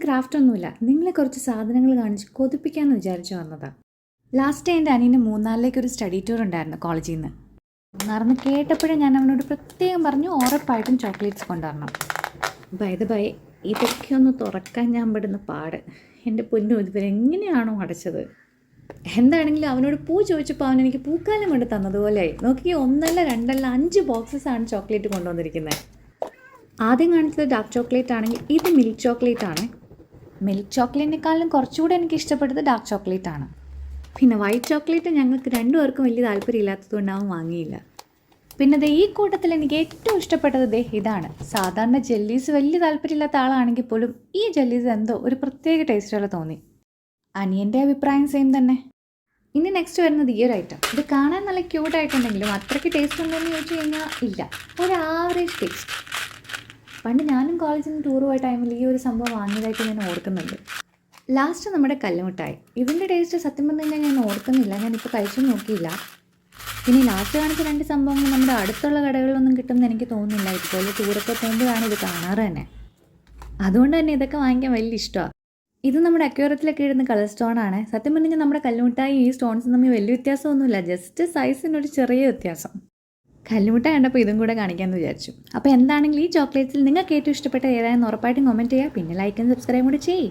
Craft ഒന്നുമില്ല, നിങ്ങളെ കുറച്ച് സാധനങ്ങൾ കാണിച്ച് കൊതിപ്പിക്കാമെന്ന് വിചാരിച്ചു വന്നതാണ്. ലാസ്റ്റ് എൻ്റെ അനിയന് മൂന്നാറിലേക്ക് ഒരു സ്റ്റഡി ടൂർ ഉണ്ടായിരുന്നു കോളേജിൽ നിന്ന്. മൂന്നാറിന്ന് കേട്ടപ്പോഴേ ഞാൻ അവനോട് പ്രത്യേകം പറഞ്ഞു ഉറപ്പായിട്ടും ചോക്ലേറ്റ്സ് കൊണ്ടുവരണം. ബൈ ഇതൊക്കെ ഒന്ന് തുറക്കാൻ ഞാൻ പെടുന്ന പാട്. എൻ്റെ പൊന്നു, ഇവരെങ്ങനെയാണോ അടച്ചത്? എന്താണെങ്കിലും അവനോട് പൂ ചോദിച്ചപ്പോൾ അവൻ എനിക്ക് പൂക്കാലം കൊണ്ട് തന്നതുപോലെയായി. നോക്കിയാൽ 1 2 5 ബോക്സസാണ് ചോക്ലേറ്റ് കൊണ്ടുവന്നിരിക്കുന്നത്. ആദ്യം കാണിച്ചത് ഡാർക്ക് ചോക്ലേറ്റ് ആണെങ്കിൽ ഇത് മിൽക്ക് ചോക്ലേറ്റ് ആണ്. മിൽക്ക് ചോക്ലേറ്റിനേക്കാളും കുറച്ചുകൂടെ എനിക്ക് ഇഷ്ടപ്പെട്ടത് ഡാർക്ക് ചോക്ലേറ്റ് ആണ്. പിന്നെ വൈറ്റ് ചോക്ലേറ്റ് ഞങ്ങൾക്ക് രണ്ടുപേർക്കും വലിയ താല്പര്യമില്ലാത്തതുകൊണ്ട് അവൻ വാങ്ങിയില്ല. പിന്നെ ഈ കൂട്ടത്തിൽ എനിക്ക് ഏറ്റവും ഇഷ്ടപ്പെട്ടത് ഇതാണ്. സാധാരണ ജെല്ലീസ് വലിയ താല്പര്യമില്ലാത്ത ആളാണെങ്കിൽ പോലും ഈ ജെല്ലീസ് എന്തോ ഒരു പ്രത്യേക ടേസ്റ്റുള്ള തോന്നി. അനിയൻ്റെ അഭിപ്രായം സെയിം തന്നെ. ഇനി നെക്സ്റ്റ് വരുന്നത് ഈ ഒരു ഐറ്റം. ഇത് കാണാൻ നല്ല ക്യൂട്ടായിട്ടുണ്ടെങ്കിലും അത്രയ്ക്ക് ടേസ്റ്റ് ഉണ്ടോ എന്ന് ചോദിച്ചു കഴിഞ്ഞാൽ ഇല്ല, ഒരു ആവറേജ് ടേസ്റ്റ്. പണ്ട് ഞാനും കോളേജിൽ നിന്ന് ടൂർ പോയ ടൈമിൽ ഈ ഒരു സംഭവം വാങ്ങിയതായിട്ട് ഞാൻ ഓർക്കുന്നുണ്ട്. ലാസ്റ്റ് നമ്മുടെ കല്ലുമിഠായി. ഇതിൻ്റെ ടേസ്റ്റ് സത്യം പറഞ്ഞു കഴിഞ്ഞാൽ ഞാൻ ഓർക്കുന്നില്ല, ഞാനിപ്പോൾ കഴിച്ചു നോക്കിയില്ല. പിന്നെ ലാസ്റ്റ് കാണിച്ച 2 സംഭവങ്ങൾ നമ്മുടെ അടുത്തുള്ള കടകളിലൊന്നും കിട്ടുമെന്ന് എനിക്ക് തോന്നുന്നില്ല. ഇതുപോലെ ടൂറൊക്കെ പോകുമ്പോഴാണ് ഇത് കാണാറ് തന്നെ. അതുകൊണ്ട് തന്നെ ഇതൊക്കെ വാങ്ങിക്കാൻ വലിയ ഇഷ്ടമാണ്. ഇത് നമ്മുടെ അക്വേറിയത്തിലൊക്കെ ഇടുന്ന കളർ സ്റ്റോൺ ആണ്. സത്യം പറഞ്ഞാൽ നമ്മുടെ കല്ലുമിഠായി ഈ സ്റ്റോൺസ് തമ്മിൽ വലിയ വ്യത്യാസമൊന്നുമില്ല, ജസ്റ്റ് സൈസിനൊരു ചെറിയ വ്യത്യാസം. കല്ലുമിഠായി കണ്ടപ്പോൾ ഇതും കൂടെ കാണിക്കാമെന്ന് വിചാരിച്ചു. അപ്പോൾ എന്താണെങ്കിലും ഈ ചോക്ലേറ്റ്സിൽ നിങ്ങൾക്ക് ഏറ്റവും ഇഷ്ടപ്പെട്ട ഏതായെന്ന് ഉറപ്പായിട്ടും കമൻറ്റ് ചെയ്യുക. പിന്നെ ലൈക്ക് ആൻഡ് സബ്സ്ക്രൈബ് കൂടെ ചെയ്യ്.